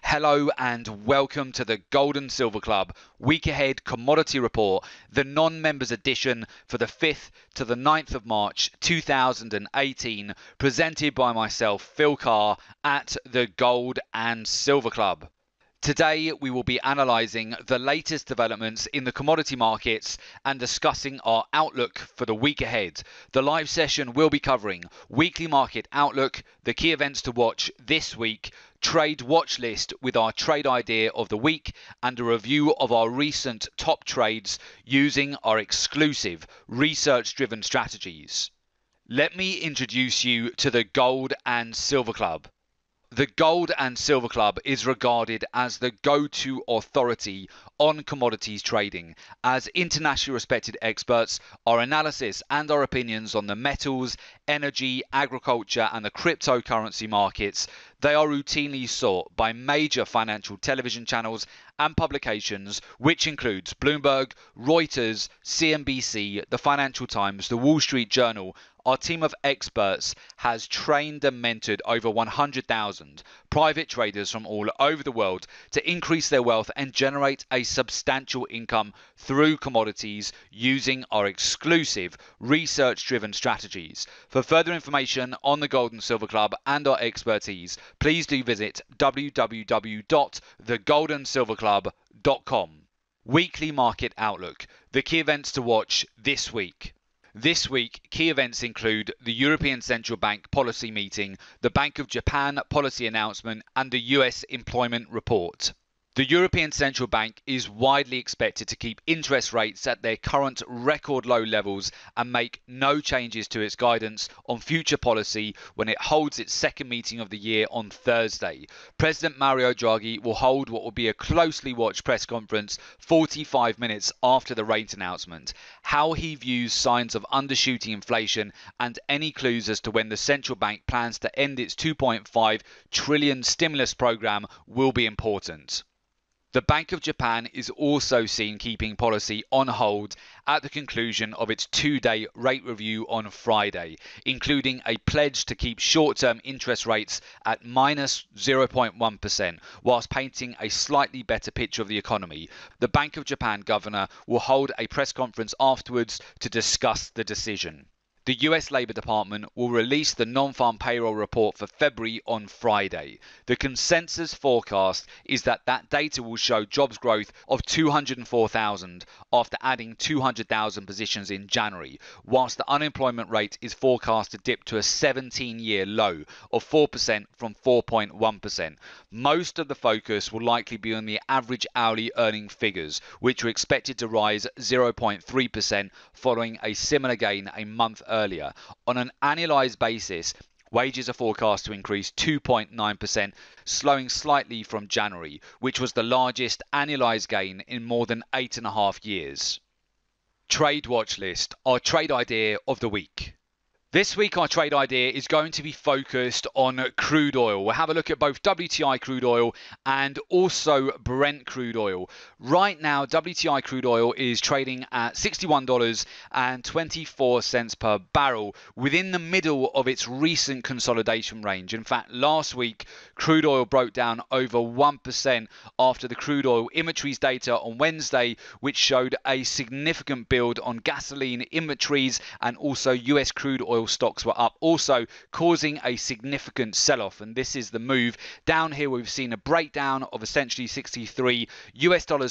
Hello and welcome to the Gold and Silver Club Week Ahead Commodity Report, the non-members edition for the 5th to the 9th of March 2018, presented by myself, Phil Carr, at the Gold and Silver Club. Today we will be analysing the latest developments in the commodity markets and discussing our outlook for the week ahead. The live session will be covering weekly market outlook, the key events to watch this week, trade watch list with our trade idea of the week, and a review of our recent top trades using our exclusive research-driven strategies. Let me introduce you to the Gold and Silver Club. The Gold and Silver Club is regarded as the go-to authority on commodities trading. As internationally respected experts, our analysis and our opinions on the metals, energy, agriculture and the cryptocurrency markets, they are routinely sought by major financial television channels and publications, which includes Bloomberg, Reuters, CNBC, the Financial Times, the Wall Street Journal. Our team of experts has trained and mentored over 100,000 private traders from all over the world to increase their wealth and generate a substantial income through commodities using our exclusive research-driven strategies. For further information on the Gold and Silver Club and our expertise, please do visit www.thegoldensilverclub.com. Weekly Market Outlook. The key events to watch this week. This week, key events include the European Central Bank policy meeting, the Bank of Japan policy announcement, and the US employment report. The European Central Bank is widely expected to keep interest rates at their current record low levels and make no changes to its guidance on future policy when it holds its second meeting of the year on Thursday. President Mario Draghi will hold what will be a closely watched press conference 45 minutes after the rate announcement. How he views signs of undershooting inflation and any clues as to when the central bank plans to end its 2.5 trillion stimulus program will be important. The Bank of Japan is also seen keeping policy on hold at the conclusion of its two-day rate review on Friday, including a pledge to keep short-term interest rates at minus 0.1%, whilst painting a slightly better picture of the economy. The Bank of Japan governor will hold a press conference afterwards to discuss the decision. The US Labour Department will release the non-farm payroll report for February on Friday. The consensus forecast is that data will show jobs growth of 204,000 after adding 200,000 positions in January, whilst the unemployment rate is forecast to dip to a 17-year low of 4% from 4.1%. Most of the focus will likely be on the average hourly earning figures, which are expected to rise 0.3% following a similar gain a month earlier. On an annualized basis, wages are forecast to increase 2.9%, slowing slightly from January, which was the largest annualized gain in more than 8.5 years. Trade watch list, our trade idea of the week. This week our trade idea is going to be focused on crude oil. We'll have a look at both WTI crude oil and also Brent crude oil. Right now, WTI crude oil is trading at $61.24 per barrel, within the middle of its recent consolidation range. In fact, last week, crude oil broke down over 1% after the crude oil inventories data on Wednesday, which showed a significant build on gasoline inventories, and also US crude oil stocks were up, also causing a significant sell-off. And this is the move down here. We've seen a breakdown of essentially $63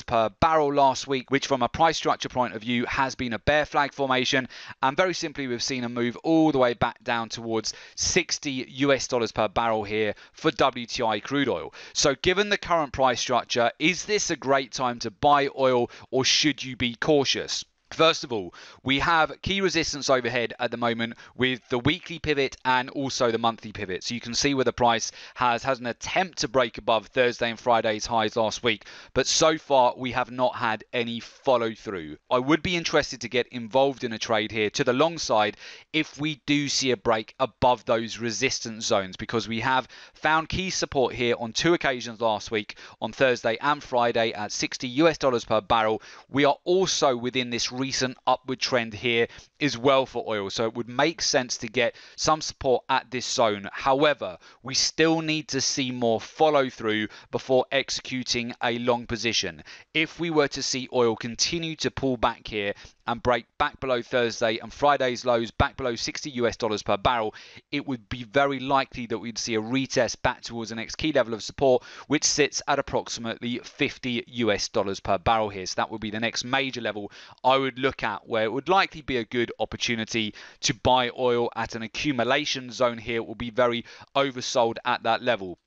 per barrel last week, which from a price structure point of view has been a bear flag formation. And very simply, we've seen a move all the way back down towards $60 per barrel here for WTI crude oil. So given the current price structure, is this a great time to buy oil, or should you be cautious? First of all, we have key resistance overhead at the moment with the weekly pivot and also the monthly pivot. So you can see where the price has an attempt to break above Thursday and Friday's highs last week, but so far we have not had any follow through. I would be interested to get involved in a trade here to the long side if we do see a break above those resistance zones, because we have found key support here on two occasions last week, on Thursday and Friday at $60 per barrel. We are also within this recent upward trend here as well for oil. So it would make sense to get some support at this zone. However, we still need to see more follow through before executing a long position. If we were to see oil continue to pull back here and break back below Thursday and Friday's lows, back below $60 per barrel, it would be very likely that we'd see a retest back towards the next key level of support, which sits at approximately $50 per barrel here. So that would be the next major level I would look at, where it would likely be a good opportunity to buy oil at an accumulation zone here. It will be very oversold at that level.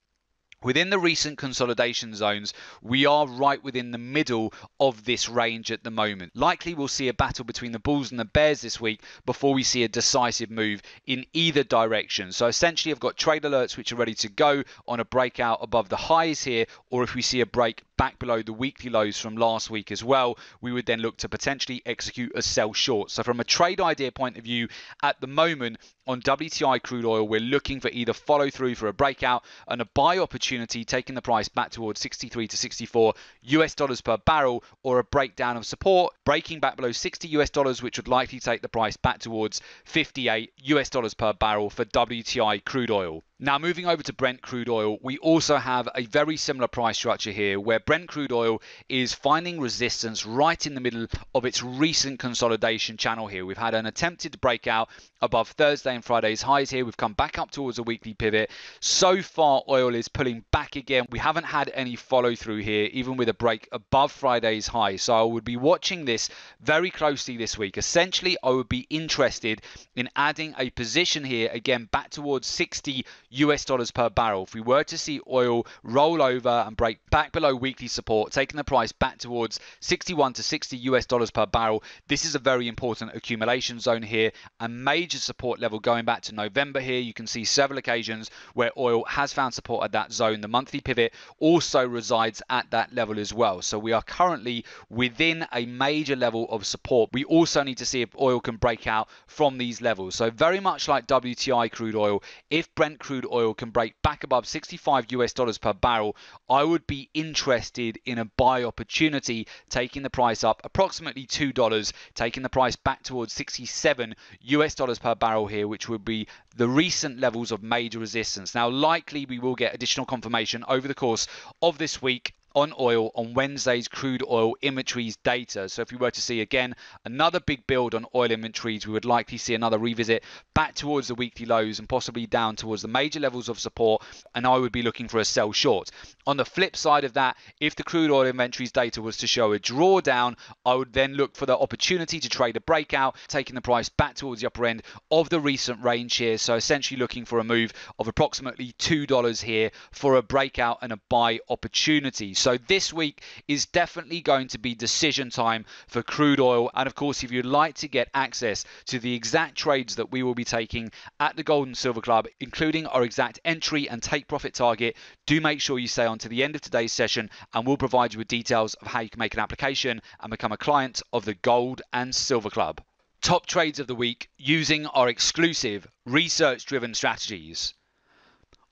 Within the recent consolidation zones, we are right within the middle of this range at the moment. Likely we'll see a battle between the bulls and the bears this week before we see a decisive move in either direction. So essentially I've got trade alerts which are ready to go on a breakout above the highs here, or if we see a break back below the weekly lows from last week as well, we would then look to potentially execute a sell short. So from a trade idea point of view, at the moment on WTI crude oil, we're looking for either follow through for a breakout and a buy opportunity, taking the price back towards 63 to 64 US dollars per barrel, or a breakdown of support, breaking back below 60 US dollars, which would likely take the price back towards 58 US dollars per barrel for WTI crude oil. Now moving over to Brent crude oil, we also have a very similar price structure here, where Brent crude oil is finding resistance right in the middle of its recent consolidation channel here. We've had an attempted breakout above Thursday and Friday's highs here. We've come back up towards a weekly pivot. So far oil is pulling back again. We haven't had any follow through here, even with a break above Friday's high. So I would be watching this very closely this week. Essentially, I would be interested in adding a position here again back towards 60 US dollars per barrel. If we were to see oil roll over and break back below weekly support, taking the price back towards 61 to 60 US dollars per barrel, this is a very important accumulation zone here, a major support level going back to November here. You can see several occasions where oil has found support at that zone. The monthly pivot also resides at that level as well. So we are currently within a major level of support. We also need to see if oil can break out from these levels. So very much like WTI crude oil, if Brent crude oil can break back above 65 US dollars per barrel, I would be interested in a buy opportunity, taking the price up approximately $2, taking the price back towards 67 US dollars per barrel here, which would be the recent levels of major resistance. Now likely we will get additional confirmation over the course of this week on oil on Wednesday's crude oil inventories data. So if we were to see again another big build on oil inventories, we would likely see another revisit back towards the weekly lows and possibly down towards the major levels of support, and I would be looking for a sell short. On the flip side of that, if the crude oil inventories data was to show a drawdown, I would then look for the opportunity to trade a breakout, taking the price back towards the upper end of the recent range here. So essentially looking for a move of approximately $2 here for a breakout and a buy opportunity. So this week is definitely going to be decision time for crude oil. And of course, if you'd like to get access to the exact trades that we will be taking at the Gold and Silver Club, including our exact entry and take profit target, do make sure you stay on to the end of today's session, and we'll provide you with details of how you can make an application and become a client of the Gold and Silver Club. Top trades of the week using our exclusive research-driven strategies.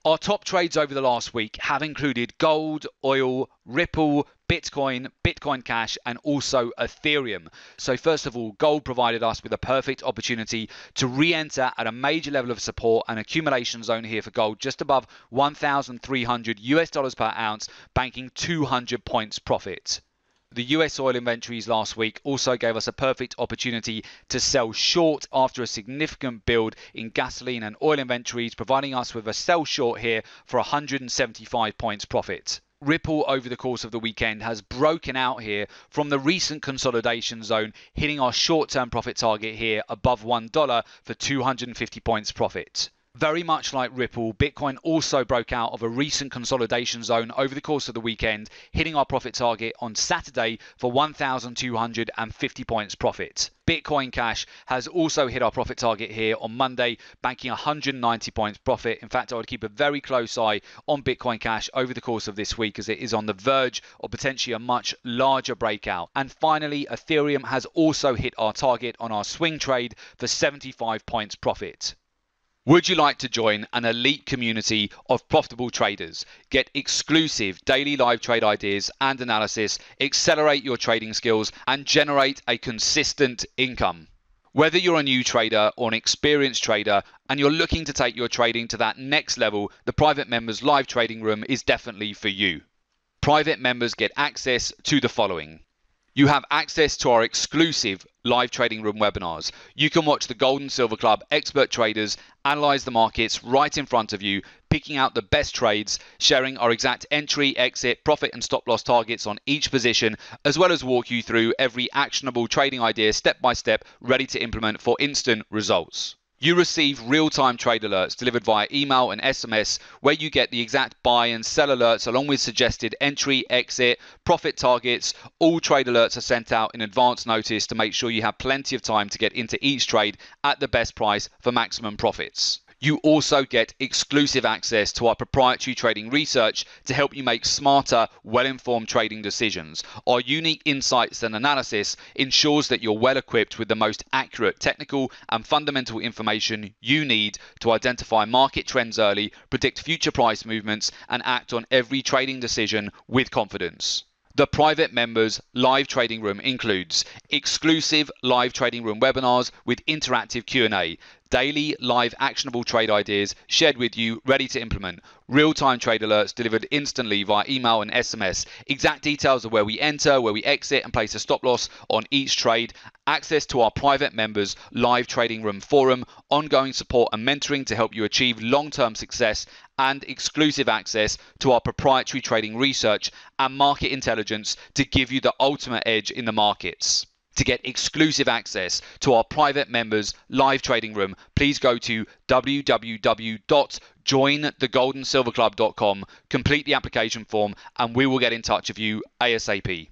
Our top trades over the last week have included gold, oil, Ripple, Bitcoin, Bitcoin Cash, and also Ethereum. So first of all, gold provided us with a perfect opportunity to re-enter at a major level of support and accumulation zone here for gold, just above 1,300 US dollars per ounce, banking 200 points profit. The US oil inventories last week also gave us a perfect opportunity to sell short after a significant build in gasoline and oil inventories, providing us with a sell short here for 175 points profit. Ripple over the course of the weekend has broken out here from the recent consolidation zone, hitting our short-term profit target here above $1 for 250 points profit. Very much like Ripple, Bitcoin also broke out of a recent consolidation zone over the course of the weekend, hitting our profit target on Saturday for 1,250 points profit. Bitcoin Cash has also hit our profit target here on Monday, banking 190 points profit. In fact, I would keep a very close eye on Bitcoin Cash over the course of this week, as it is on the verge of potentially a much larger breakout. And finally, Ethereum has also hit our target on our swing trade for 75 points profit. Would you like to join an elite community of profitable traders, get exclusive daily live trade ideas and analysis, accelerate your trading skills, and generate a consistent income? Whether you're a new trader or an experienced trader and you're looking to take your trading to that next level, the Private Members Live Trading Room is definitely for you. Private members get access to the following. You have access to our exclusive live trading room webinars. You can watch the Gold and Silver Club expert traders analyze the markets right in front of you, picking out the best trades, sharing our exact entry, exit, profit and stop loss targets on each position, as well as walk you through every actionable trading idea step by step, ready to implement for instant results. You receive real-time trade alerts delivered via email and SMS, where you get the exact buy and sell alerts along with suggested entry, exit, profit targets. All trade alerts are sent out in advance notice to make sure you have plenty of time to get into each trade at the best price for maximum profits. You also get exclusive access to our proprietary trading research to help you make smarter, well-informed trading decisions. Our unique insights and analysis ensures that you're well equipped with the most accurate technical and fundamental information you need to identify market trends early, predict future price movements, and act on every trading decision with confidence. The Private Members Live Trading Room includes exclusive live trading room webinars with interactive Q&A, daily live actionable trade ideas shared with you ready to implement, real-time trade alerts delivered instantly via email and SMS, exact details of where we enter, where we exit and place a stop loss on each trade, access to our Private Members Live Trading Room forum, ongoing support and mentoring to help you achieve long-term success, and exclusive access to our proprietary trading research and market intelligence to give you the ultimate edge in the markets. To get exclusive access to our Private Members Live Trading Room, please go to www.jointhegoldandsilverclub.com, complete the application form, and we will get in touch with you ASAP.